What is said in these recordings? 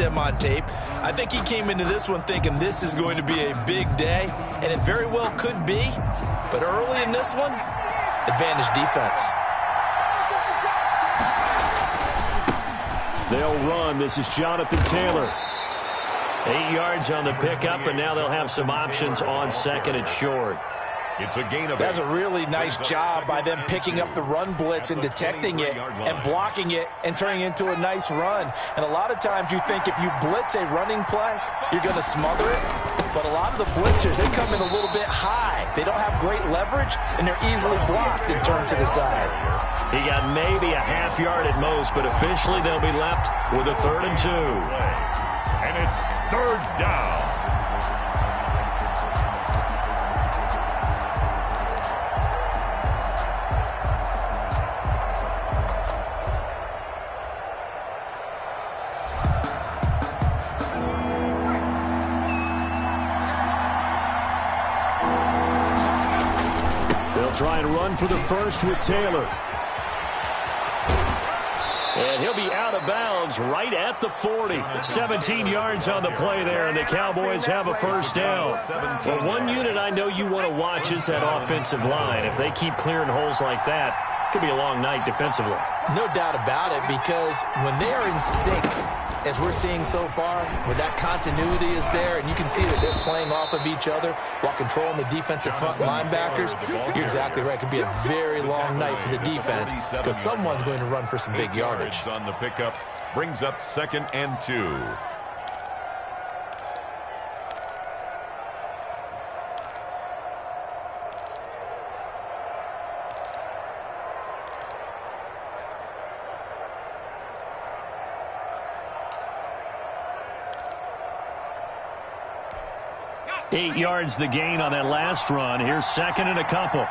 him on tape. I think he came into this one thinking this is going to be a big day, and it very well could be. But early in this one, advantage defense. They'll run. This is Jonathan Taylor. 8 yards on the pickup, and now they'll have some options on second and short. It's a gain of 8. That's a really nice job by them picking up the run blitz and detecting it and blocking it and turning it into a nice run. And a lot of times you think if you blitz a running play, you're going to smother it. But a lot of the blitzers, they come in a little bit high. They don't have great leverage, and they're easily blocked and turned to the side. He got maybe a half yard at most, but officially they'll be left with a 3rd and 2. And it's 3rd down. Try and run for the first with Taylor. And he'll be out of bounds right at the 40. 17 yards on the play there, and the Cowboys have a 1st down. Well, one unit I know you want to watch is that offensive line. If they keep clearing holes like that, it could be a long night defensively. No doubt about it, because when they are in sync, as we're seeing so far, where that continuity is there, and you can see that they're playing off of each other while controlling the defensive front linebackers, you're exactly right. It could be a very long night for the defense because someone's going to run for some big yardage. On the pickup brings up 2nd and 2. Eight yards the gain on that last run. Here's 2nd and a couple.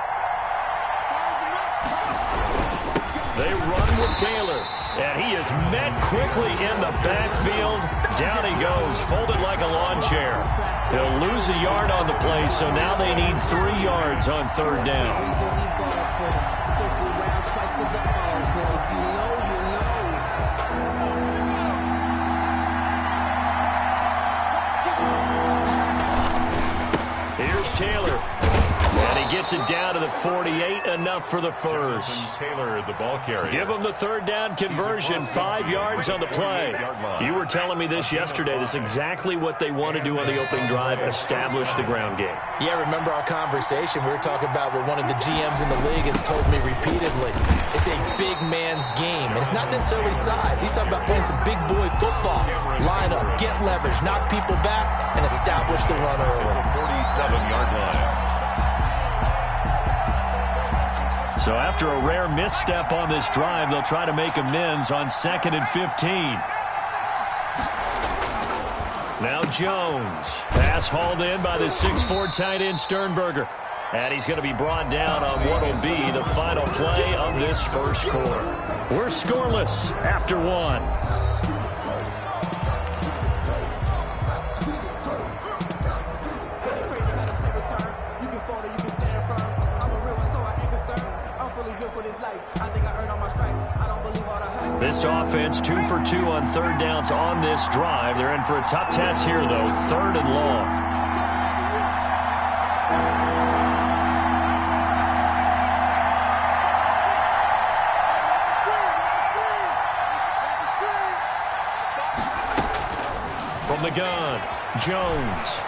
They run with Taylor, and he is met quickly in the backfield. Down he goes, folded like a lawn chair. He'll lose a yard on the play, so now they need 3 yards on 3rd down. Taylor, and he gets it down to the 48, enough for the first. Taylor, the ball carrier. Give him the 3rd down conversion, 5 yards on the play. You were telling me this yesterday. This is exactly what they want to do on the opening drive, establish the ground game. Yeah, remember our conversation. We were talking about what one of the GMs in the league has told me repeatedly. It's a big man's game, and it's not necessarily size. He's talking about playing some big boy football. Line up, get leverage, knock people back, and establish the run early. 47-yard line. So after a rare misstep on this drive, they'll try to make amends on 2nd and 15. Now Jones. Pass hauled in by the 6'4" tight end Sternberger. And he's going to be brought down on what will be the final play of this first quarter. We're scoreless after 1. This offense 2 for 2 on 3rd downs on this drive. They're in for a tough test here, though. 3rd and long. From the gun, Jones.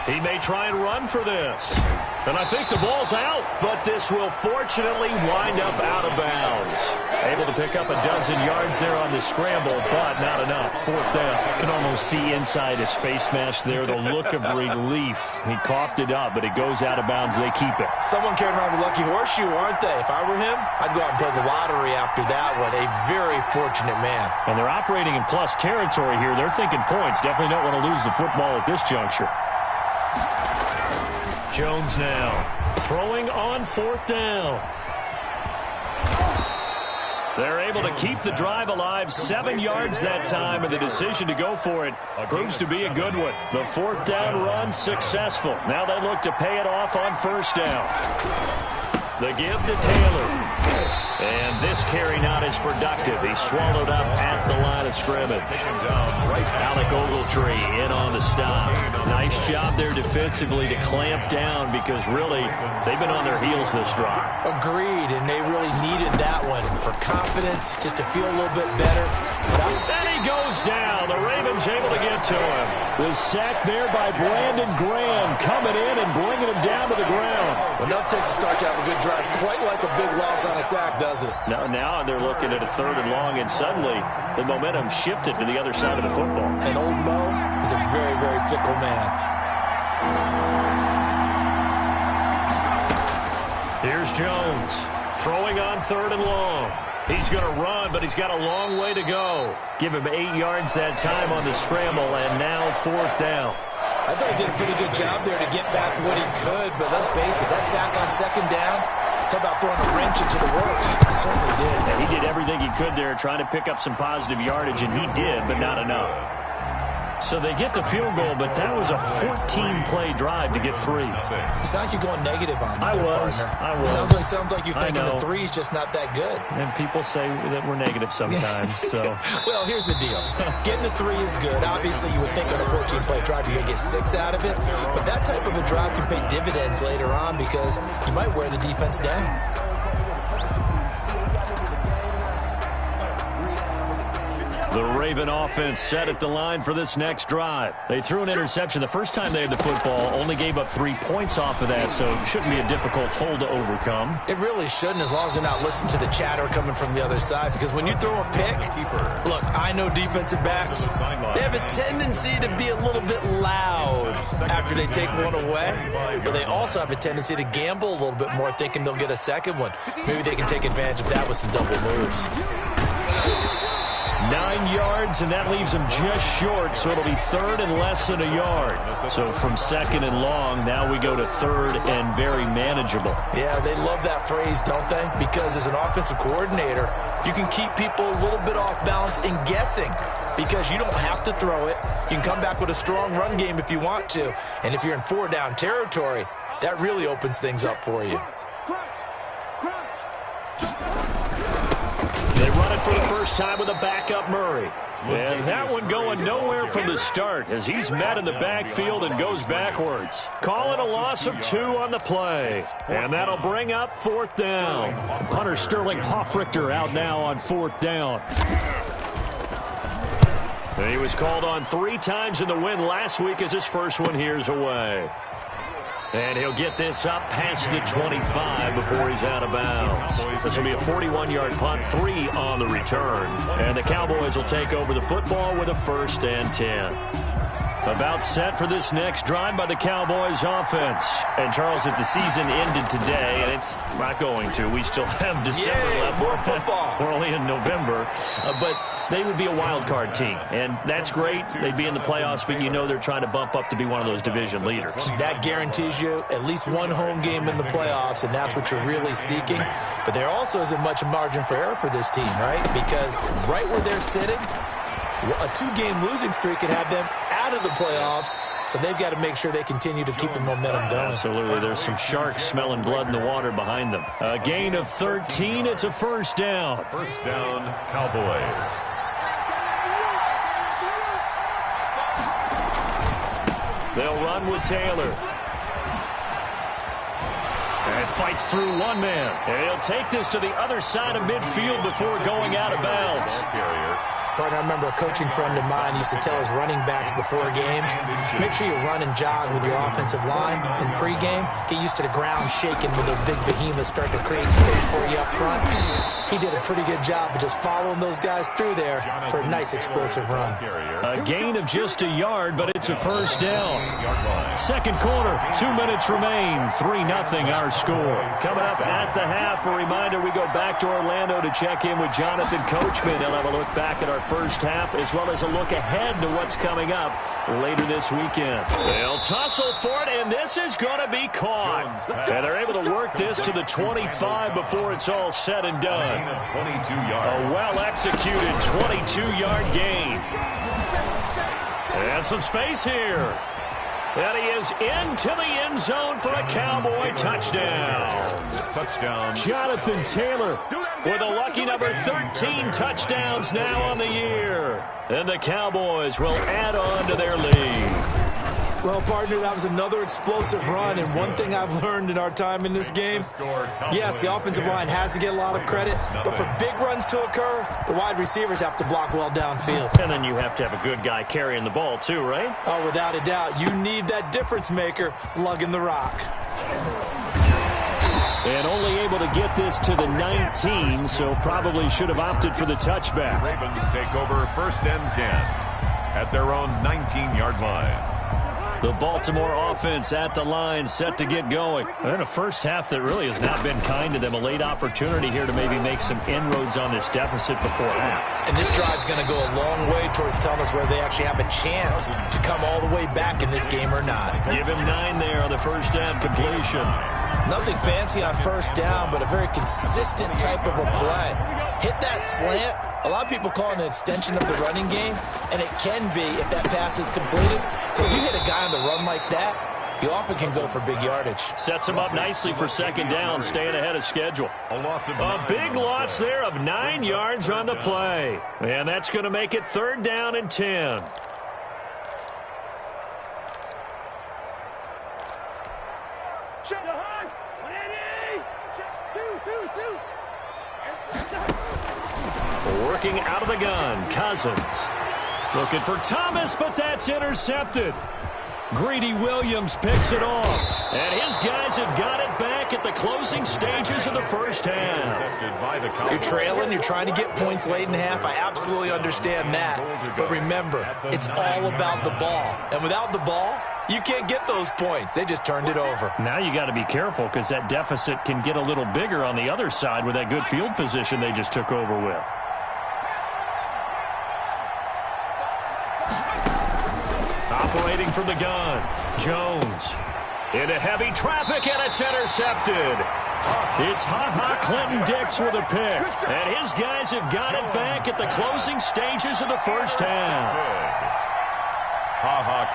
He may try and run for this. And I think the ball's out, but this will fortunately wind up out of bounds. Able to pick up a dozen yards there on the scramble, but not enough. 4th down. You can almost see inside his face mask there the look of relief. He coughed it up, but it goes out of bounds. They keep it. Someone carrying around the lucky horseshoe, aren't they? If I were him, I'd go out and play the lottery after that one. A very fortunate man. And they're operating in plus territory here. They're thinking points. Definitely don't want to lose the football at this juncture. Jones now throwing on 4th down. They're able to keep the drive alive, 7 yards that time, and the decision to go for it proves to be a good one. The 4th down run successful. Now they look to pay it off on 1st down. The give to Taylor. And this carry not as productive. He's swallowed up at the line of scrimmage. Alec Ogletree in on the stop. Nice job there defensively to clamp down because really they've been on their heels this drive. Agreed, and they really needed that one for confidence, just to feel a little bit better. And he goes down. The Ravens able to get to him. Was sacked there by Brandon Graham, coming in and bringing him down to the ground. Enough takes to start to have a good drive, quite like a big loss on a sack, does it? Now they're looking at a 3rd and long, and suddenly the momentum shifted to the other side of the football. And old Mo is a very, very fickle man. Here's Jones throwing on 3rd and long. He's going to run, but he's got a long way to go. Give him 8 yards that time on the scramble, and now 4th down. I thought he did a pretty good job there to get back what he could, but let's face it, that sack on 2nd down, talk about throwing a wrench into the works. He certainly did. And he did everything he could there, trying to pick up some positive yardage, and he did, but not enough. So they get the field goal, but that was a 14-play drive to get 3. You sound like you're going negative on me. I was. Sounds like you're thinking the 3's just not that good. And people say that we're negative sometimes. So. Well, here's the deal. Getting the 3 is good. Obviously, you would think on a 14-play drive you're going to get 6 out of it. But that type of a drive can pay dividends later on because you might wear the defense down. The Raven offense set at the line for this next drive. They threw an interception the first time they had the football, only gave up 3 points off of that, so it shouldn't be a difficult hole to overcome. It really shouldn't, as long as they're not listening to the chatter coming from the other side, because when you throw a pick, look, I know defensive backs, they have a tendency to be a little bit loud after they take one away, but they also have a tendency to gamble a little bit more, thinking they'll get a second one. Maybe they can take advantage of that with some double moves. 9 yards, and that leaves them just short, so it'll be 3rd and less than a yard. So from 2nd and long, now we go to 3rd and very manageable. Yeah, they love that phrase, don't they? Because as an offensive coordinator, you can keep people a little bit off balance and guessing because you don't have to throw it. You can come back with a strong run game if you want to. And if you're in 4-down territory, that really opens things up for you. They run it for the first time with a backup Murray. And that one going nowhere from the start as he's met in the backfield and goes backwards. Call it a loss of 2 on the play. And that'll bring up 4th down. Punter Sterling Hoffrichter out now on 4th down. And he was called on 3 times in the win last week as his first one here's away. And he'll get this up past the 25 before he's out of bounds. This will be a 41-yard punt, 3 on the return. And the Cowboys will take over the football with a 1st and 10. About set for this next drive by the Cowboys offense. And, Charles, if the season ended today, and it's not going to, we still have December left. More football. We're only in November. But they would be a wild card team. And that's great. They'd be in the playoffs, but you know they're trying to bump up to be one of those division leaders. That guarantees you at least one home game in the playoffs, and that's what you're really seeking. But there also isn't much margin for error for this team, right? Because right where they're sitting, a 2-game losing streak could have them out of the playoffs, so they've got to make sure they continue to keep the momentum going. Absolutely. There's some sharks smelling blood in the water behind them. A gain of 13. It's a 1st down. 1st down, Cowboys. They'll run with Taylor. And fights through one man. And he'll take this to the other side of midfield before going out of bounds. Partner, I remember a coaching friend of mine used to tell his running backs before games, make sure you run and jog with your offensive line in pregame. Get used to the ground shaking when those big behemoths start to create space for you up front. He did a pretty good job of just following those guys through there for a nice explosive run. A gain of just a yard, but it's a 1st down. 2nd quarter, 2 minutes remain. 3-0 our score. Coming up at the half, a reminder, we go back to Orlando to check in with Jonathan Coachman. He'll have a look back at our first half as well as a look ahead to what's coming up later this weekend. They'll tussle for it, and this is going to be caught. And they're able to work this to the 25 before it's all said and done. A well-executed 22-yard gain. And some space here. And he is into the end zone for a Cowboy touchdown. Touchdown. Jonathan Taylor with a lucky number 13 touchdowns now on the year. And the Cowboys will add on to their lead. Well, partner, that was another explosive run, and one thing I've learned in our time in this game, yes, the offensive line has to get a lot of credit, but for big runs to occur, the wide receivers have to block well downfield. And then you have to have a good guy carrying the ball too, right? Oh, without a doubt. You need that difference maker lugging the rock. And only able to get this to the 19, so probably should have opted for the touchback. Ravens take over 1st and 10 at their own 19-yard line. The Baltimore offense at the line, set to get going. And a first half that really has not been kind to them. A late opportunity here to maybe make some inroads on this deficit before half. And this drive's going to go a long way towards telling us whether they actually have a chance to come all the way back in this game or not. Give him 9 there on the first down completion. Nothing fancy on first down, but a very consistent type of a play. Hit that slant. A lot of people call it an extension of the running game, and it can be if that pass is completed. Because you hit a guy on the run like that, you often can go for big yardage. Sets him up nicely for second down, staying ahead of schedule. A big loss there of 9 yards on the play. And that's going to make it 3rd down and 10. Working out of the gun, Cousins. Looking for Thomas, but that's intercepted. Greedy Williams picks it off. And his guys have got it back at the closing stages of the first half. You're trailing, you're trying to get points late in half. I absolutely understand that. But remember, it's all about the ball. And without the ball, you can't get those points. They just turned it over. Now you got to be careful because that deficit can get a little bigger on the other side with that good field position they just took over with. Operating from the gun, Jones. Into heavy traffic, and it's intercepted. It's Clinton-Dix with a pick. And his guys have got it back at the closing stages of the first half.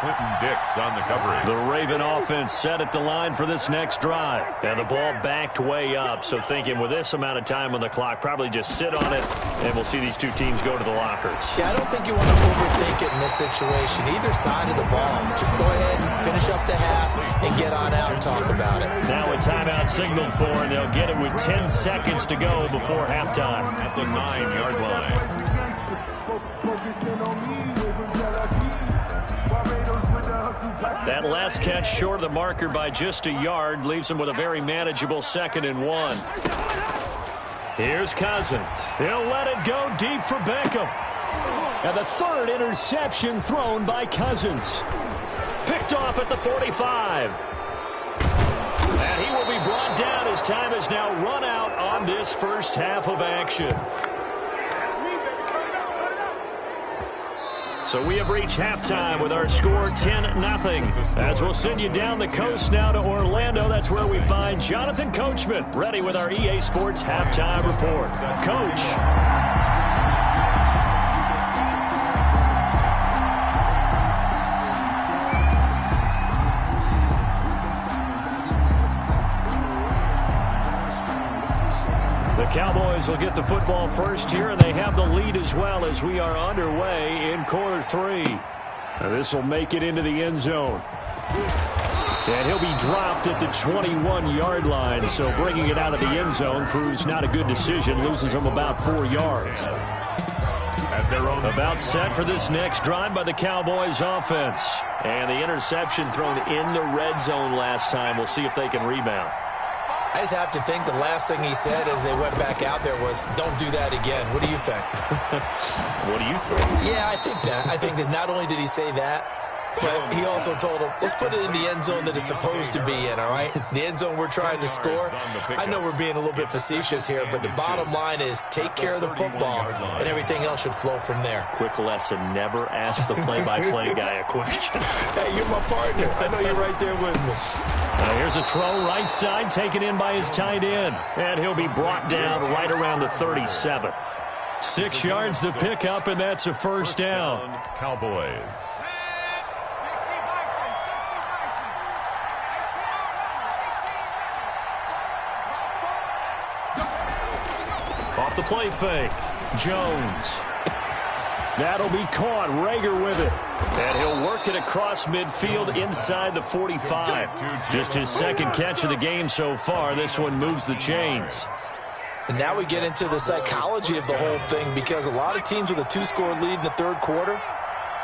Clinton-Dix on the coverage. The Raven offense set at the line for this next drive. And the ball backed way up, so thinking with this amount of time on the clock, probably just sit on it, and we'll see these two teams go to the lockers. Yeah, I don't think you want to overthink it in this situation. Either side of the ball. Just go ahead and finish up the half and get on out and talk about it. Now a timeout signaled for, and they'll get it with 10 seconds to go before halftime. At the 9-yard line. That last catch short of the marker by just a yard leaves him with a very manageable 2nd and 1. Here's Cousins. He'll let it go deep for Beckham. And the 3rd interception thrown by Cousins. Picked off at the 45. And he will be brought down as time has now run out on this first half of action. So we have reached halftime with our score 10-0. As we'll send you down the coast now to Orlando, that's where we find Jonathan Coachman ready with our EA Sports halftime report. Coach. The Cowboys will get the football first here, and they have the lead as well as we are underway in quarter 3. Now this will make it into the end zone. And he'll be dropped at the 21-yard line, so bringing it out of the end zone proves not a good decision, loses him about 4 yards. About set for this next drive by the Cowboys offense. And the interception thrown in the red zone last time. We'll see if they can rebound. I just have to think the last thing he said as they went back out there was, don't do that again. What do you think? What do you think? Yeah, I think that. I think that not only did he say that, but he also told him, let's put it in the end zone that it's supposed to be in, all right? The end zone we're trying to score. I know we're being a little bit facetious here, but the bottom line is take care of the football, and everything else should flow from there. Quick lesson, never ask the play-by-play guy a question. Hey, you're my partner. I know you're right there with me. Here's a throw right side, taken in by his tight end. And he'll be brought down right around the 37. 6 yards to pick up, and that's a first down. Cowboys. off the play fake. Jones. That'll be caught. Rager with it. And he'll work it across midfield inside the 45. Just his second catch of the game so far. This one moves the chains. And now we get into the psychology of the whole thing, because a lot of teams with a 2-score lead in the third quarter,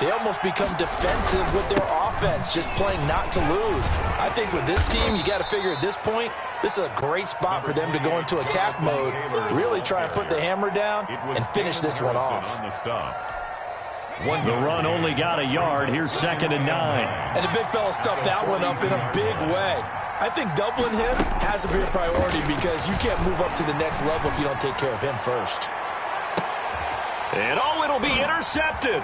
they almost become defensive with their offense, just playing not to lose. I think with this team, you got to figure at this point, this is a great spot for them to go into attack mode, really try and put the hammer down and finish this one off. The run only got a yard. Here's 2nd and 9. And the big fella stuffed that one up in a big way. I think doubling him has to be a priority, because you can't move up to the next level if you don't take care of him first. And it'll be intercepted.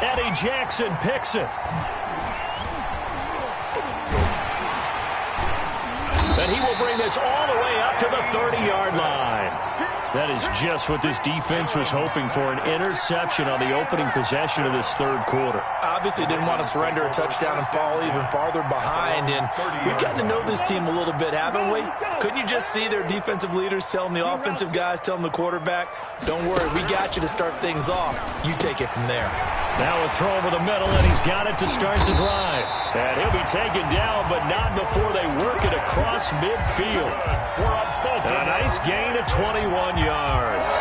Eddie Jackson picks it. And he will bring this all the way up to the 30-yard line. That is just what this defense was hoping for, an interception on the opening possession of this third quarter. Obviously didn't want to surrender a touchdown and fall even farther behind, and we've gotten to know this team a little bit, haven't we? Couldn't you just see their defensive leaders telling the offensive guys, telling the quarterback, don't worry, we got you to start things off. You take it from there. Now a throw over the middle, and he's got it to start the drive. And he'll be taken down, but not before they work it across midfield. A nice gain of 21 yards.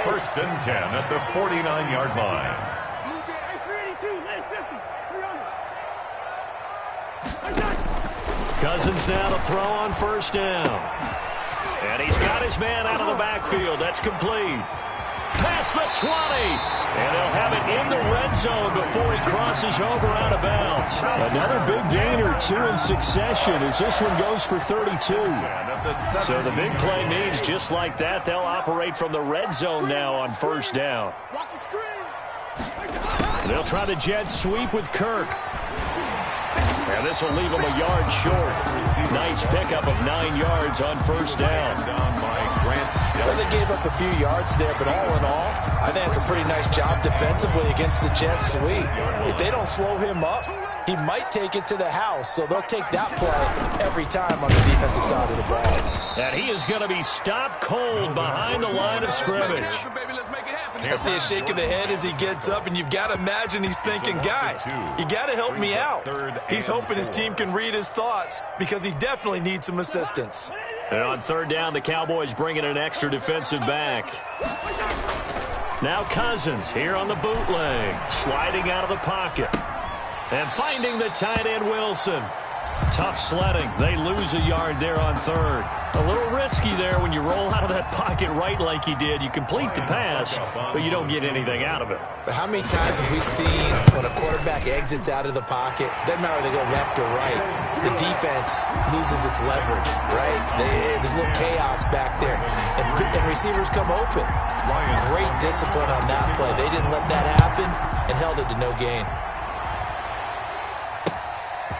1st and 10 at the 49-yard line. Cousins now to throw on 1st down. And he's got his man out of the backfield. That's complete. Past the 20. And they'll have it in the red zone before he crosses over out of bounds. Another big gain or 2 in succession as this one goes for 32. So the big play means just like that, they'll operate from the red zone now on 1st down. They'll try the jet sweep with Kirk. And this will leave him a yard short. Nice pickup of 9 yards on 1st down. Well, they gave up a few yards there, but all in all, I think it's a pretty nice job defensively against the jet sweep. If they don't slow him up, he might take it to the house, so they'll take that play every time on the defensive side of the ball. And he is going to be stopped cold behind the line of scrimmage. I see a shake of the head as he gets up, and you've got to imagine he's thinking, guys, you got to help me out. He's hoping his team can read his thoughts, because he definitely needs some assistance. And on 3rd down, the Cowboys bring in an extra defensive back. Now Cousins here on the bootleg, sliding out of the pocket. And finding the tight end Wilson. Tough sledding. They lose a yard there on 3rd. A little risky there when you roll out of that pocket right like he did. You complete the pass, but you don't get anything out of it. But how many times have we seen when a quarterback exits out of the pocket, doesn't matter whether they go left or right, the defense loses its leverage, right? There's a little chaos back there, and receivers come open. Great discipline on that play. They didn't let that happen and held it to no gain.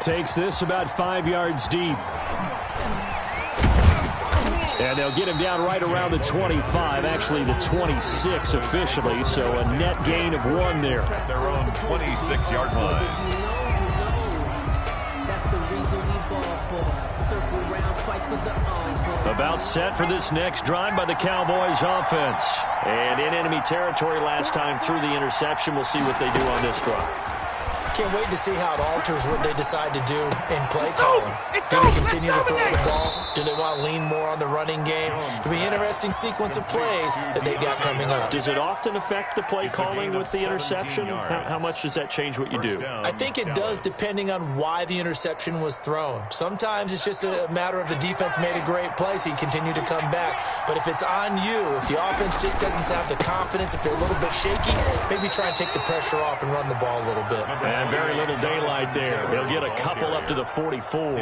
Takes this about 5 yards deep. And they'll get him down right around the 25, actually the 26 officially, so a net gain of 1 there. At their own 26-yard line. About set for this next drive by the Cowboys offense. And in enemy territory last time through the interception. We'll see what they do on this drive. Can't wait to see how it alters what they decide to do in play calling. Do they continue to throw the ball? Do they want to lean more on the running game? It'll be an interesting sequence of plays that they've got coming up. Does it often affect the play calling with the interception? How much does that change what you do? I think it does, depending on why the interception was thrown. Sometimes it's just a matter of the defense made a great play, so you continue to come back. But if it's on you, if the offense just doesn't have the confidence, if they're a little bit shaky, maybe try and take the pressure off and run the ball a little bit. And very little daylight there. He'll get a couple up to the 44.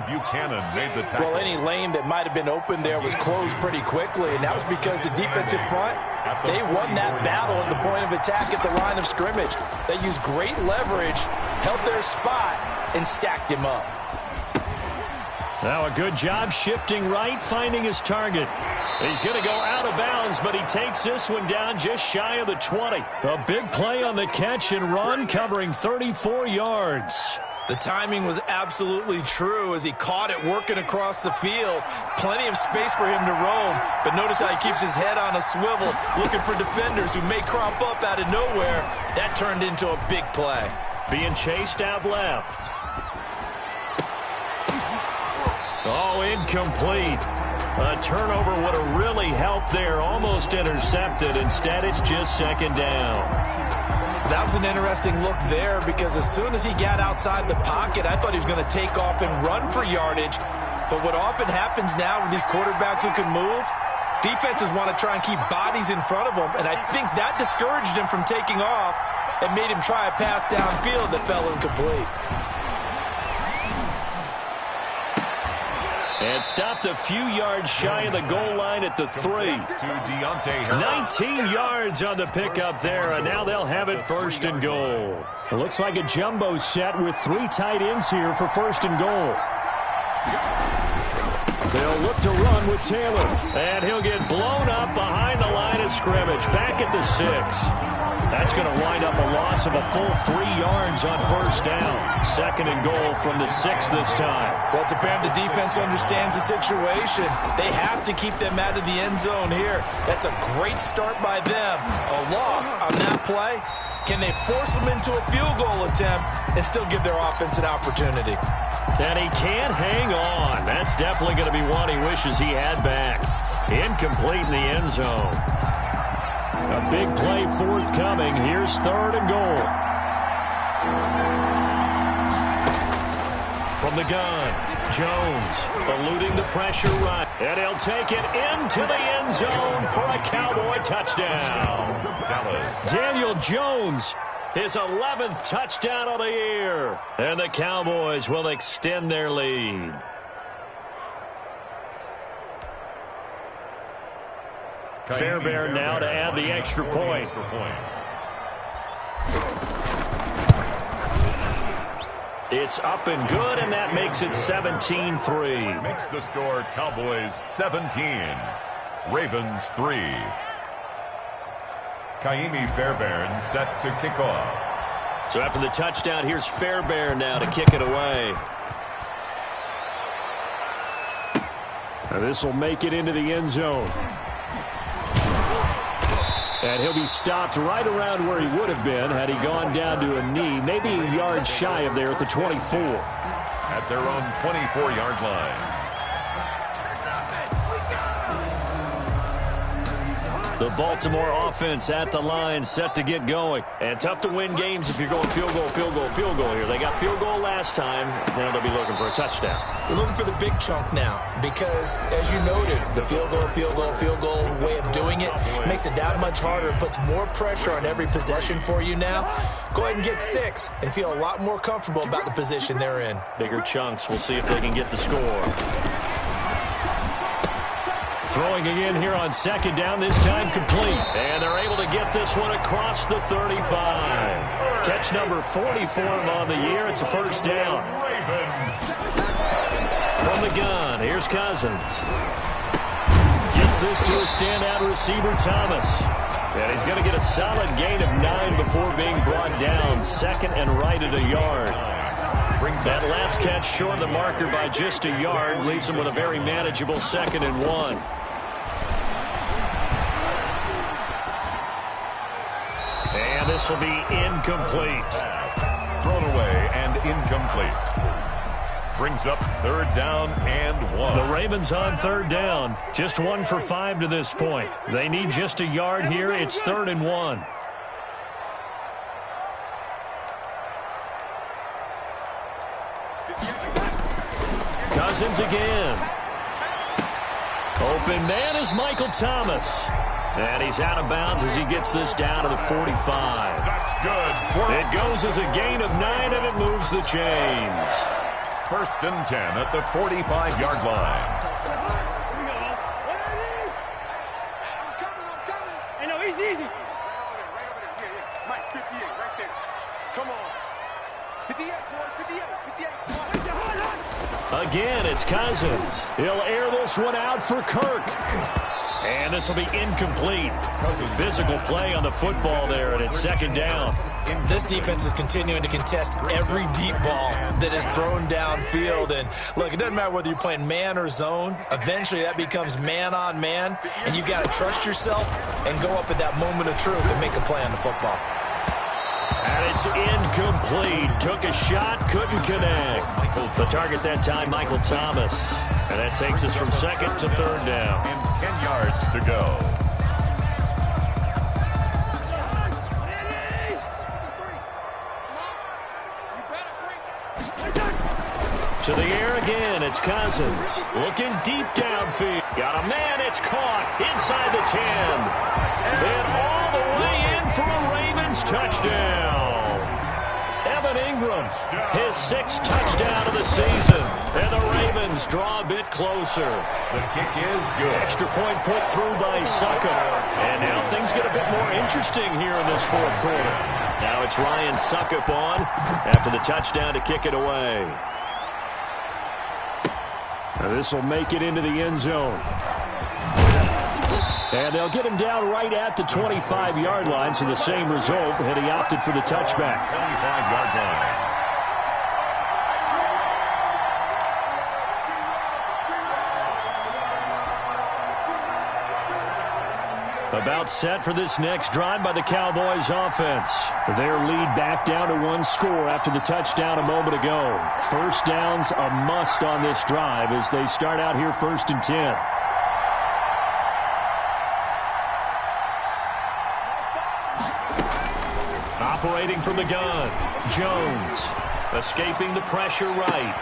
Buchanan made the tackle. Well, any lane that might have been open there was closed pretty quickly, and that was because the defensive front, they won that battle at the point of attack at the line of scrimmage. They used great leverage, held their spot, and stacked him up. Now a good job shifting right, finding his target. He's going to go out of bounds, but he takes this one down just shy of the 20. A big play on the catch and run, covering 34 yards. The timing was absolutely true as he caught it working across the field. Plenty of space for him to roam, but notice how he keeps his head on a swivel, looking for defenders who may crop up out of nowhere. That turned into a big play. Being chased out left. Oh, incomplete. A turnover would have really helped there. Almost intercepted. Instead, it's just second down. That was an interesting look there because as soon as he got outside the pocket, I thought he was going to take off and run for yardage. But what often happens now with these quarterbacks who can move, defenses want to try and keep bodies in front of them, and I think that discouraged him from taking off and made him try a pass downfield that fell incomplete. And stopped a few yards shy of the goal line at the 3. 19 yards on the pickup there, and now they'll have it first and goal. It looks like a jumbo set with 3 tight ends here for first and goal. They'll look to run with Taylor. And he'll get blown up behind the line of scrimmage, back at the 6. That's going to wind up a loss of a full 3 yards on first down. Second and goal from the 6 this time. Well, it's apparent the defense understands the situation. They have to keep them out of the end zone here. That's a great start by them. A loss on that play. Can they force them into a field goal attempt and still give their offense an opportunity? And he can't hang on. That's definitely going to be one he wishes he had back. Incomplete in the end zone. A big play forthcoming. Here's third and goal. From the gun, Jones eluding the pressure run. And he'll take it into the end zone for a Cowboy touchdown. Daniel Jones, his 11th touchdown of the year. And the Cowboys will extend their lead. Fairbairn now to add the extra point. It's up and good, and that makes it 17-3. Makes the score Cowboys 17, Ravens 3. Kaimi Fairbairn set to kick off. So after the touchdown, here's Fairbairn now to kick it away. Now this will make it into the end zone. And he'll be stopped right around where he would have been had he gone down to a knee, maybe a yard shy of there at the 24. At their own 24-yard line. The Baltimore offense at the line, set to get going. And tough to win games if you're going field goal, field goal, field goal here. They got field goal last time. Now they'll be looking for a touchdown. They're looking for the big chunk now because, as you noted, the field goal way of doing it makes it that much harder, puts more pressure on every possession for you now. Go ahead and get 6 and feel a lot more comfortable about the position they're in. Bigger chunks. We'll see if they can get the score. Throwing again here on second down, this time complete. And they're able to get this one across the 35. Catch number 44 on the year. It's a first down. From the gun, here's Cousins. Gets this to a standout receiver, Thomas. And he's going to get a solid gain of 9 before being brought down. Second and right at a yard. That last catch short of the marker by just a yard leaves him with a very manageable second and 1. And this will be incomplete. Thrown away and incomplete. Brings up third down and 1. The Ravens on third down. Just 1 for 5 to this point. They need just a yard here. It's third and 1. Cousins again. Open man is Michael Thomas. And he's out of bounds as he gets this down to the 45. That's good. It goes as a gain of 9, and it moves the chains. First and 10 at the 45-yard line. Hey, no, easy. Right over there. Yeah. Mike, 58, right there. Come on. 58, boy, 58. Again, it's Cousins. He'll air this one out for Kirk. And this will be incomplete. Physical play on the football there, and it's second down. This defense is continuing to contest every deep ball that is thrown downfield. And, look, it doesn't matter whether you're playing man or zone. Eventually, that becomes man-on-man, and you've got to trust yourself and go up at that moment of truth and make a play on the football. And it's incomplete. Took a shot, couldn't connect. The target that time, Michael Thomas. And that takes us from second to third down. And 10 yards to go. To the air again, it's Cousins. Looking deep downfield. Got a man, it's caught inside the 10. And all the way in for a Ravens touchdown. Evan Ingram, his 6th touchdown of the season. And the Ravens draw a bit closer. The kick is good. Extra point put through by Succop. And now things get a bit more interesting here in this fourth quarter. Now it's Ryan Succop on after the touchdown to kick it away. This will make it into the end zone. And they'll get him down right at the 25-yard line, so the same result, and he opted for the touchback. 25-yard line. About set for this next drive by the Cowboys offense. Their lead back down to 1 score after the touchdown a moment ago. First down's a must on this drive as they start out here 1st and 10. Operating from the gun, Jones. Escaping the pressure right.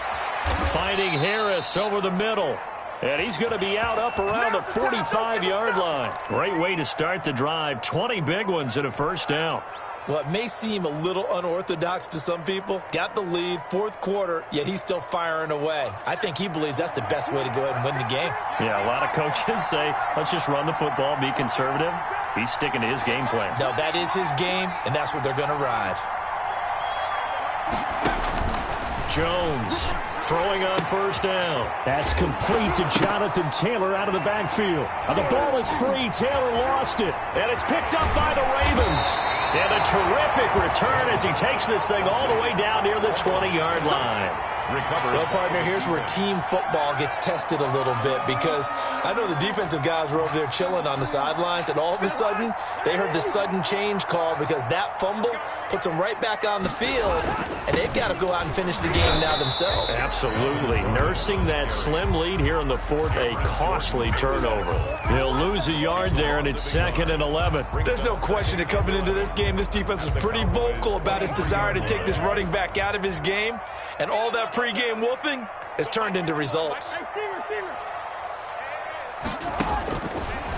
Finding Harris over the middle. And he's going to be out up around the 45-yard line. Great way to start the drive. 20 big ones and a first down. Well, it may seem a little unorthodox to some people. Got the lead, 4th quarter, yet he's still firing away. I think he believes that's the best way to go ahead and win the game. Yeah, a lot of coaches say, let's just run the football, be conservative. He's sticking to his game plan. No, that is his game, and that's what they're going to ride. Jones throwing on first down. That's complete to Jonathan Taylor out of the backfield. And the ball is free. Taylor lost it. And it's picked up by the Ravens. And a terrific return as he takes this thing all the way down near the 20-yard line. Recovered. Well, partner, here's where team football gets tested a little bit because I know the defensive guys were over there chilling on the sidelines, and all of a sudden, they heard the sudden change call because that fumble puts them right back on the field, and they've got to go out and finish the game now themselves. Absolutely. Nursing that slim lead here in the 4th, a costly turnover. He'll lose a yard there, and it's 2nd and 11. There's no question that coming into this game, this defense was pretty vocal about his desire to take this running back out of his game, and all that pregame wolfing has turned into results.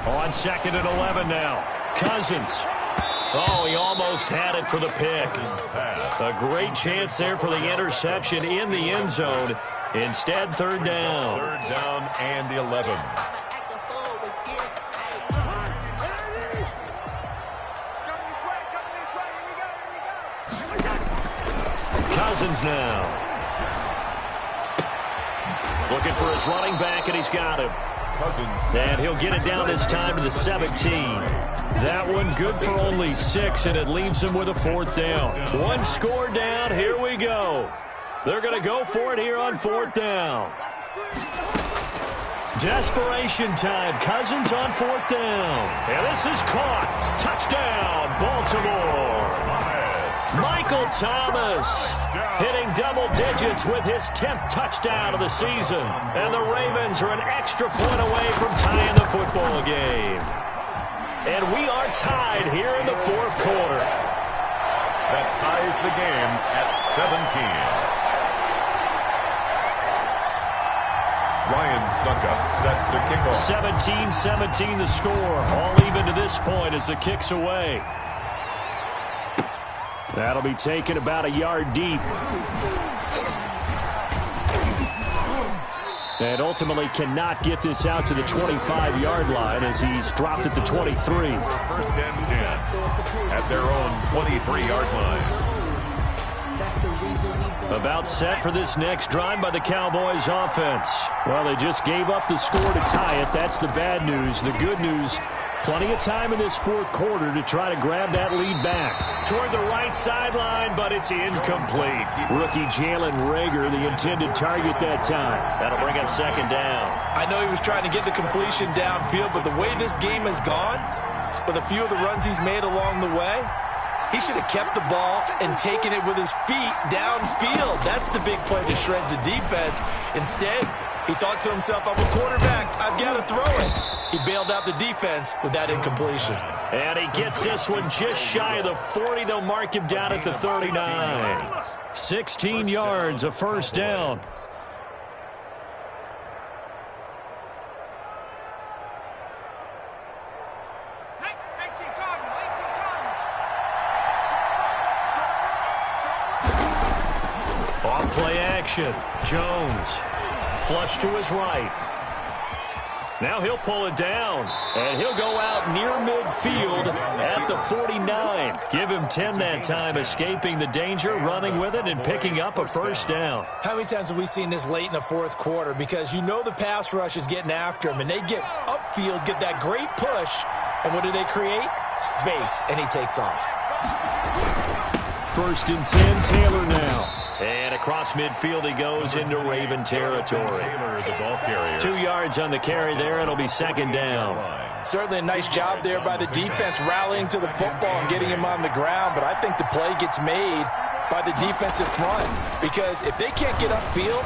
On 2nd and 11 now. Cousins. Oh, he almost had it for the pick. A great chance there for the interception in the end zone. Instead, 3rd down. 3rd down and 11. Cousins now. Looking for his running back, and he's got him. Cousins. And he'll get it down this time to the 17. That one good for only 6, and it leaves him with a 4th down. 1 score down. Here we go. They're going to go for it here on 4th down. Desperation time. Cousins on 4th down. And this is caught. Touchdown, Baltimore. Michael Thomas hitting double digits with his 10th touchdown of the season. And the Ravens are an extra point away from tying the football game. And we are tied here in the 4th quarter. That ties the game at 17. Ryan Succop set to kick off. 17-17 the score. All even to this point as the kick's away. That'll be taken about a yard deep. And ultimately cannot get this out to the 25-yard line as he's dropped at the 23. 1st and 10 at their own 23-yard line. About set for this next drive by the Cowboys offense. Well, they just gave up the score to tie it. That's the bad news. The good news, plenty of time in this fourth quarter to try to grab that lead back. Toward the right sideline, but it's incomplete. Rookie Jalen Reagor, the intended target that time. That'll bring up second down. I know he was trying to get the completion downfield, but the way this game has gone, with a few of the runs he's made along the way, he should have kept the ball and taken it with his feet downfield. That's the big play that shreds the defense. Instead, he thought to himself, I'm a quarterback. I've got to throw it. He bailed out the defense with that incompletion. And he gets this one just shy of the 40. They'll mark him down at the 39. 16 yards, a first down. Play action. Jones. Flush to his right. Now he'll pull it down. And he'll go out near midfield at the 49. Give him 10 that time, escaping the danger, running with it, and picking up a first down. How many times have we seen this late in the fourth quarter? Because you know the pass rush is getting after him, and they get upfield, get that great push, and what do they create? Space, and he takes off. First and 10, Taylor now. And across midfield he goes into Raven territory. 2 yards on the carry there. It'll be second down. Certainly a nice job there by the defense rallying to the football and getting him on the ground, but I think the play gets made by the defensive front because if they can't get upfield,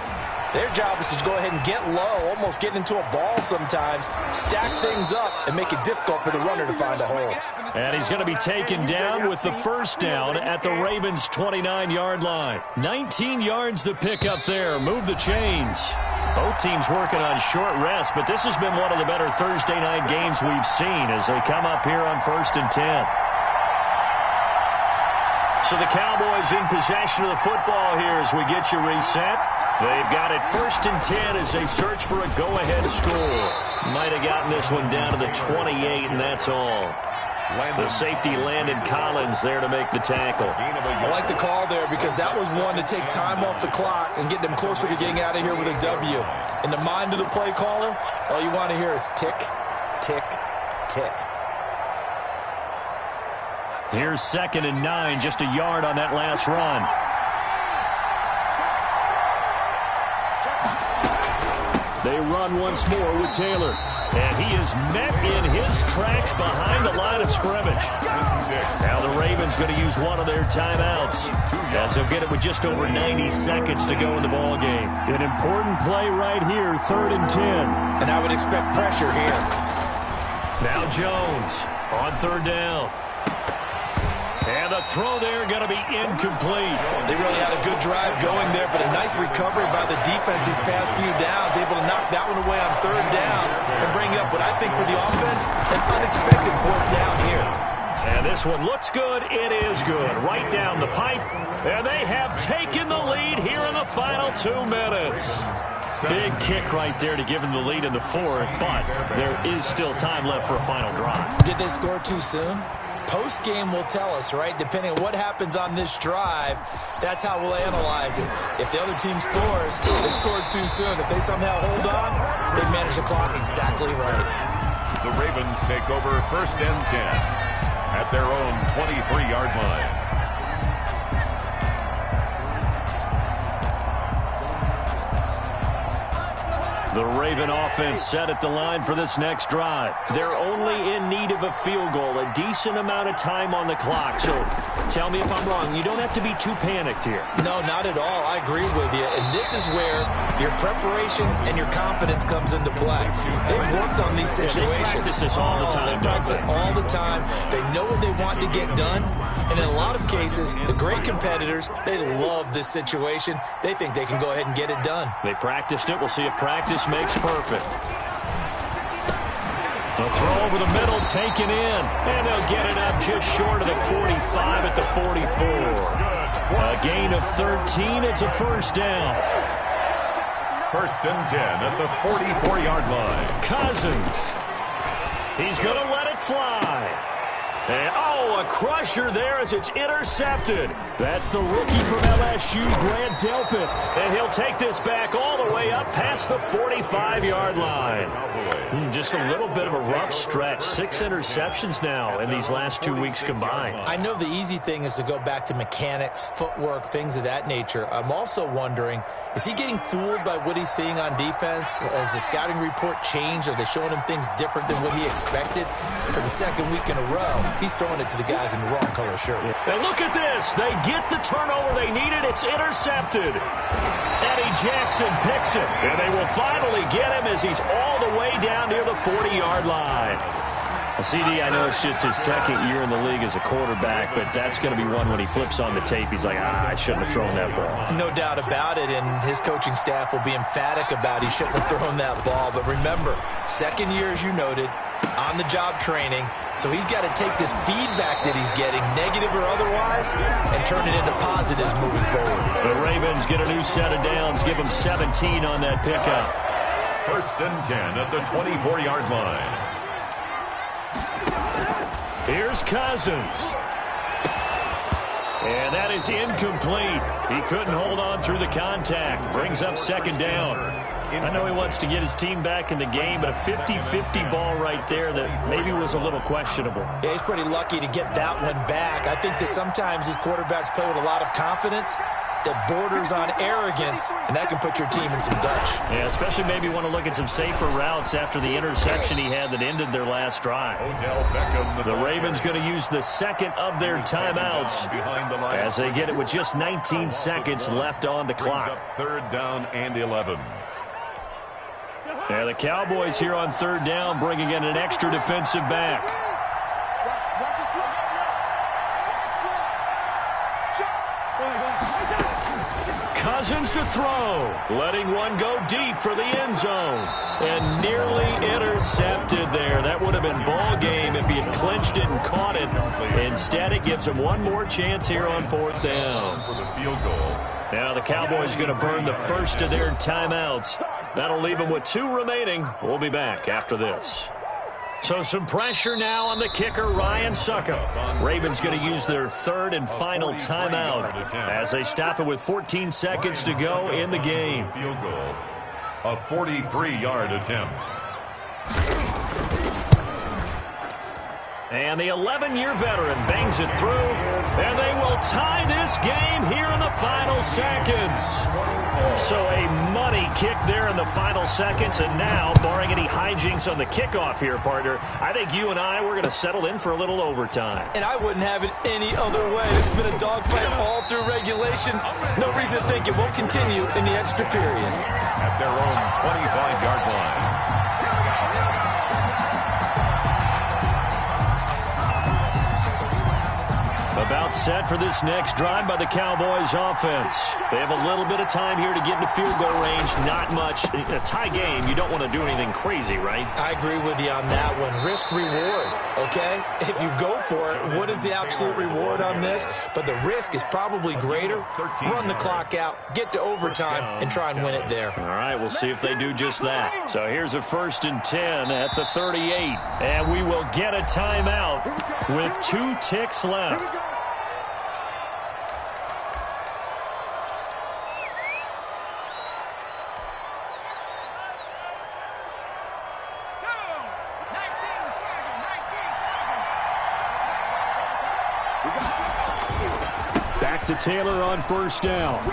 their job is to go ahead and get low, almost get into a ball sometimes, stack things up, and make it difficult for the runner to find a hole. And he's going to be taken down with the first down at the Ravens' 29-yard line. 19 yards the pick up there. Move the chains. Both teams working on short rest, but this has been one of the better Thursday night games we've seen as they come up here on first and 10. So the Cowboys in possession of the football here as we get you reset. They've got it first and 10 as they search for a go-ahead score. Might have gotten this one down to the 28, and that's all. The safety Landon Collins there to make the tackle. I like the call there because that was one to take time off the clock and get them closer to getting out of here with a W. In the mind of the play caller, all you want to hear is tick, tick, tick. Here's second and 9, just a yard on that last run. They run once more with Taylor. And he is met in his tracks behind the line of scrimmage. Now the Ravens going to use one of their timeouts as they'll get it with just over 90 seconds to go in the ball game. An important play right here, third and 10. And I would expect pressure here. Now Jones on third down. And the throw there going to be incomplete. They really had a good drive going there, but a nice recovery by the defense these past few downs, able to knock that one away on third down and bring up what I think for the offense, an unexpected fourth down here. And this one looks good. It is good. Right down the pipe. And they have taken the lead here in the final 2 minutes. Big kick right there to give them the lead in the fourth, but there is still time left for a final drive. Did they score too soon? Post-game will tell us, right? Depending on what happens on this drive, that's how we'll analyze it. If the other team scores, they scored too soon. If they somehow hold on, they manage the clock exactly right. The Ravens take over first and 10 at their own 23-yard line. The Raven offense set at the line for this next drive. They're only in need of a field goal, a decent amount of time on the clock. So tell me if I'm wrong. You don't have to be too panicked here. No, not at all. I agree with you. And this is where your preparation and your confidence comes into play. They've worked on these situations. They practice this all the time. They practice it all the time. They know what they want to get done. And in a lot of cases, the great competitors, they love this situation. They think they can go ahead and get it done. They practiced it. We'll see if practice makes perfect. The throw over the middle, taken in. And they'll get it up just short of the 45 at the 44. A gain of 13. It's a first down. First and 10 at the 44-yard line. Cousins. He's going to let it fly. And, oh, Oh, a crusher there as it's intercepted. That's the rookie from LSU, Grant Delpit. And he'll take this back all the way up past the 45-yard line. Just a little bit of a rough stretch. 6 interceptions now in these last 2 weeks combined. I know the easy thing is to go back to mechanics, footwork, things of that nature. I'm also wondering, is he getting fooled by what he's seeing on defense? Has the scouting report changed? Are they showing him things different than what he expected? For the second week in a row, he's throwing it to the guys in the wrong color shirt. And look at this. They get the turnover they needed. It's intercepted. Eddie Jackson picks it. And they will finally get him as he's all the way down near the 40-yard line. CD, I know it's just his second year in the league as a quarterback, but that's going to be one when he flips on the tape. He's like, I shouldn't have thrown that ball. No doubt about it, and his coaching staff will be emphatic about he shouldn't have thrown that ball. But remember, second year, as you noted, on-the-job training, so he's got to take this feedback that he's getting, negative or otherwise, and turn it into positives moving forward. The Ravens get a new set of downs, give them 17 on that pickup. 1st and 10 at the 24-yard line. Here's Cousins. And that is incomplete. He couldn't hold on through the contact. Brings up 2nd down. I know he wants to get his team back in the game, but a 50-50 ball right there that maybe was a little questionable. Yeah, he's pretty lucky to get that one back. I think that sometimes these quarterbacks play with a lot of confidence that borders on arrogance, and that can put your team in some Dutch. Yeah, especially maybe want to look at some safer routes after the interception he had that ended their last drive. The Ravens going to use the 2nd of their timeouts as they get it with just 19 seconds left on the clock. 3rd down and 11. Yeah, the Cowboys here on 3rd down bringing in an extra defensive back. Cousins to throw, letting one go deep for the end zone, and nearly intercepted there. That would have been ball game if he had clinched it and caught it. Instead, it gives him one more chance here on 4th down. For the field goal. Now the Cowboys going to burn the first of their timeouts. That'll leave them with 2 remaining. We'll be back after this. So some pressure now on the kicker, Ryan Succop. Ravens going to use their 3rd and final timeout as they stop it with 14 seconds to go in the game. Field goal, a 43-yard attempt. And the 11-year veteran bangs it through, and they will tie this game here in the final seconds. So a money kick there in the final seconds, and now, barring any hijinks on the kickoff here, partner, I think you and I, we're going to settle in for a little overtime. And I wouldn't have it any other way. This has been a dogfight all through regulation. No reason to think it won't continue in the extra period. At their own 25-yard line. About set for this next drive by the Cowboys offense. They have a little bit of time here to get into field goal range. Not much. A tie game, you don't want to do anything crazy, right? I agree with you on that one. Risk reward, okay? If you go for it, what is the absolute reward on this? But the risk is probably greater. Run the clock out, get to overtime, and try and win it there. All right, we'll see if they do just that. So here's a 1st and 10 at the 38. And we will get a timeout with 2 ticks left. Back to Taylor on 1st down.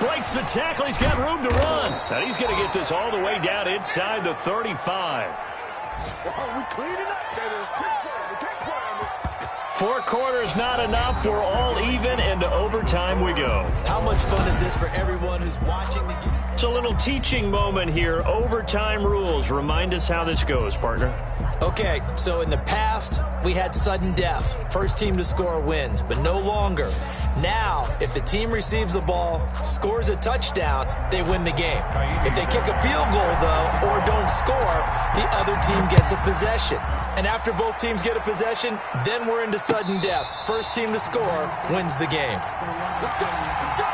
Breaks the tackle. He's got room to run. And he's going to get this all the way down inside the 35. 4 quarters not enough. We're all even, and to overtime we go. How much fun is this for everyone who's watching the game? It's a little teaching moment here. Overtime rules. Remind us how this goes, partner. Okay, so in the past, we had sudden death. First team to score wins, but no longer. Now, if the team receives the ball, scores a touchdown, they win the game. If they kick a field goal, though, or don't score, the other team gets a possession. And after both teams get a possession, then we're into sudden death. First team to score wins the game. Let's go. Let's go.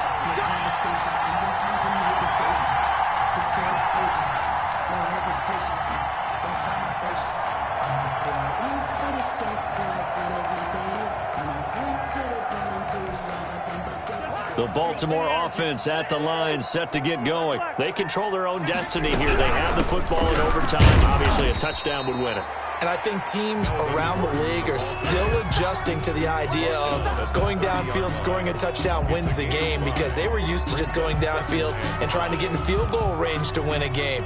The Baltimore offense at the line, set to get going. They control their own destiny here. They have the football in overtime. Obviously, a touchdown would win it. And I think teams around the league are still adjusting to the idea of going downfield, scoring a touchdown wins the game, because they were used to just going downfield and trying to get in field goal range to win a game.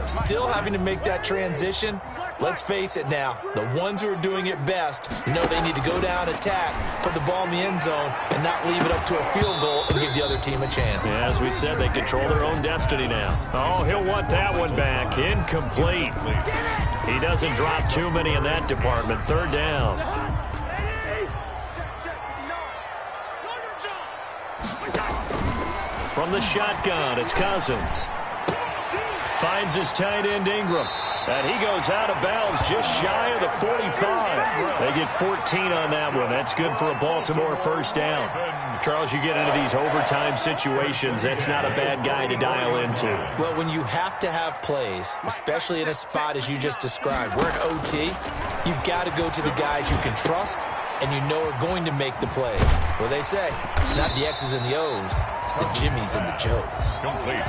Still having to make that transition. Let's face it now, the ones who are doing it best know they need to go down, attack, put the ball in the end zone, and not leave it up to a field goal and give the other team a chance. Yeah, as we said, they control their own destiny now. Oh, he'll want that one back. Incomplete. He doesn't drop too many in that department. Third down. From the shotgun, it's Cousins. Finds his tight end, Ingram. And he goes out of bounds just shy of the 45. They get 14 on that one. That's good for a Baltimore first down. Charles, you get into these overtime situations, that's not a bad guy to dial into. Well, when you have to have plays, especially in a spot as you just described, we're in OT, you've got to go to the guys you can trust and you know are going to make the plays. Well, they say, it's not the X's and the O's, it's the Jimmies and the Joes.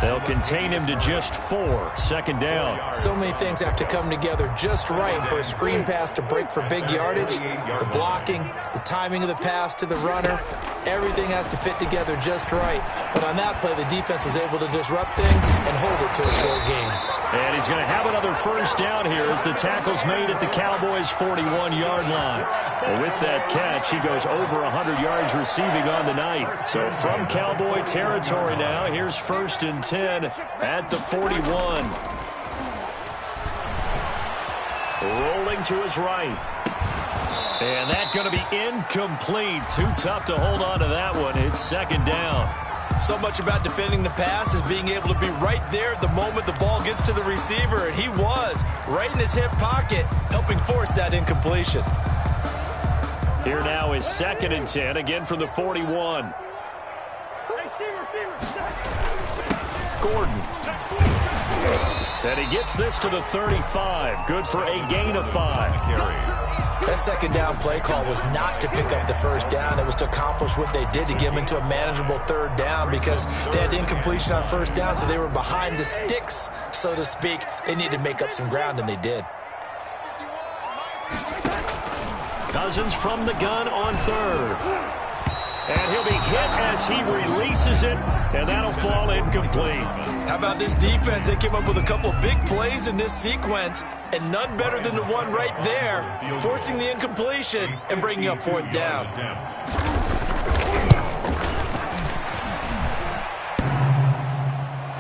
They'll contain him to just 4. Second down. So many things have to come together just right for a screen pass to break for big yardage. The blocking, the timing of the pass to the runner, everything has to fit together just right. But on that play, the defense was able to disrupt things and hold it to a short game. And he's going to have another first down here as the tackle's made at the Cowboys' 41-yard line. Well, with that catch, he goes over 100 yards receiving on the night. So from Cowboy territory now, here's 1st and 10 at the 41. Rolling to his right. And that's going to be incomplete. Too tough to hold on to that one. It's second down. So much about defending the pass is being able to be right there at the moment the ball gets to the receiver, and he was right in his hip pocket, helping force that incompletion. Here now is 2nd and 10, again from the 41. Gordon. And he gets this to the 35. Good for a gain of 5. That second down play call was not to pick up the first down. It was to accomplish what they did to get them into a manageable third down, because they had incompletion on first down, so they were behind the sticks, so to speak. They needed to make up some ground, and they did. Cousins from the gun on 3rd. And he'll be hit as he releases it, and that'll fall incomplete. How about this defense? They came up with a couple of big plays in this sequence, and none better than the one right there, forcing the incompletion and bringing up 4th down.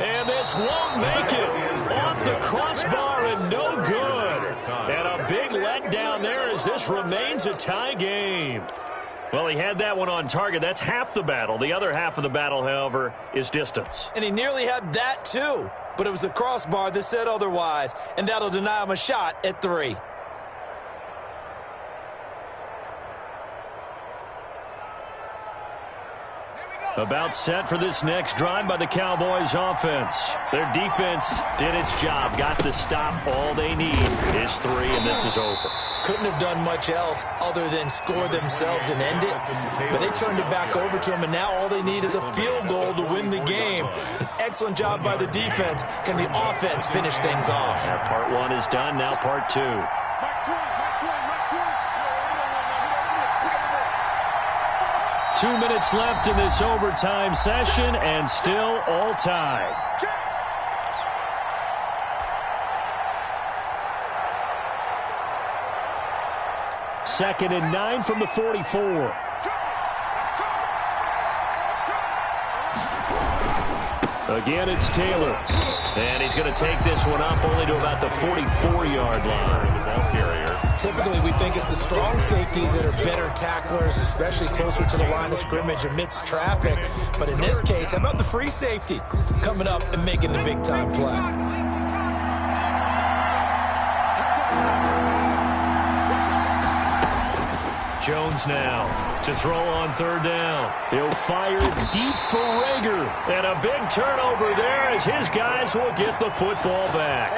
And this won't make it. Off the crossbar and no good. And a big letdown there as this remains a tie game. Well, he had that one on target. That's half the battle. The other half of the battle, however, is distance. And he nearly had that, too. But it was the crossbar that said otherwise, and that'll deny him a shot at 3. About set for this next drive by the Cowboys offense. Their defense did its job, got the stop. All they need is 3, and this is over. Couldn't have done much else other than score themselves and end it. But they turned it back over to them, and now all they need is a field goal to win the game. An excellent job by the defense. Can the offense finish things off? Part 1 is done, now part 2. 2 minutes left in this overtime session, and still all tied. Second and 9 from the 44. Again, it's Taylor. And he's going to take this one up only to about the 44-yard line. Typically, we think it's the strong safeties that are better tacklers, especially closer to the line of scrimmage amidst traffic. But in this case, how about the free safety coming up and making the big-time play? Jones now to throw on 3rd down. He'll fire deep for Rager. And a big turnover there as his guys will get the football back.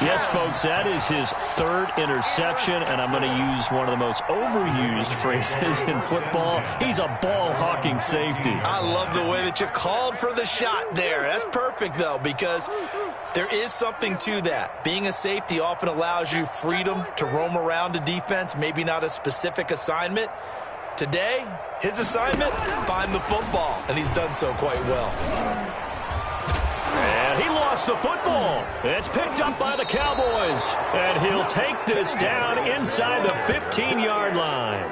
Yes, folks, that is his third interception, and I'm going to use one of the most overused phrases in football. He's a ball-hawking safety. I love the way that you called for the shot there. That's perfect, though, because there is something to that. Being a safety often allows you freedom to roam around a defense, maybe not a specific assignment. Today, his assignment, find the football, and he's done so quite well. And he lost the football. It's picked up by the Cowboys. And he'll take this down inside the 15-yard line.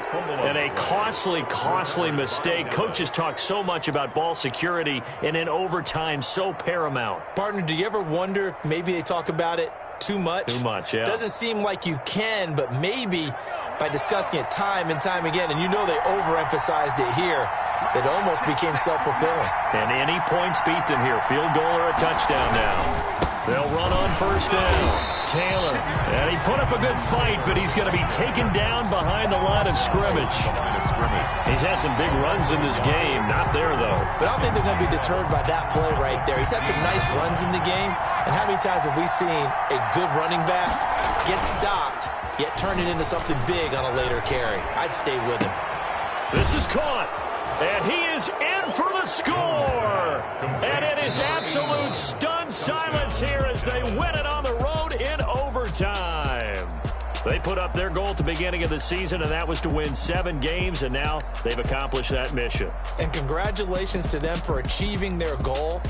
And a costly, costly mistake. Coaches talk so much about ball security, and in overtime, so paramount. Partner, do you ever wonder if maybe they talk about it too much? Too much, yeah. Doesn't seem like you can, but maybe by discussing it time and time again, and you know they overemphasized it here, it almost became self-fulfilling. And any points beat them here, field goal or a touchdown now. They'll run on first down. Taylor, and he put up a good fight, but he's going to be taken down behind the line of scrimmage. He's had some big runs in this game. Not there, though. But I don't think they're going to be deterred by that play right there. He's had some nice runs in the game, and how many times have we seen a good running back get stopped, yet turn it into something big on a later carry? I'd stay with him. This is caught. And he is in for the score. And it is absolute stunned silence here as they win it on the road in overtime. They put up their goal at the beginning of the season, and that was to win 7 games, and now they've accomplished that mission. And congratulations to them for achieving their goal.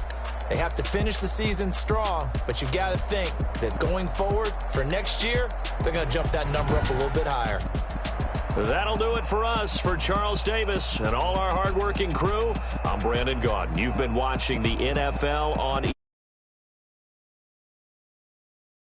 They have to finish the season strong, but you've got to think that going forward for next year, they're going to jump that number up a little bit higher. That'll do it for us. For Charles Davis and all our hardworking crew, I'm Brandon Gaudin. You've been watching the NFL on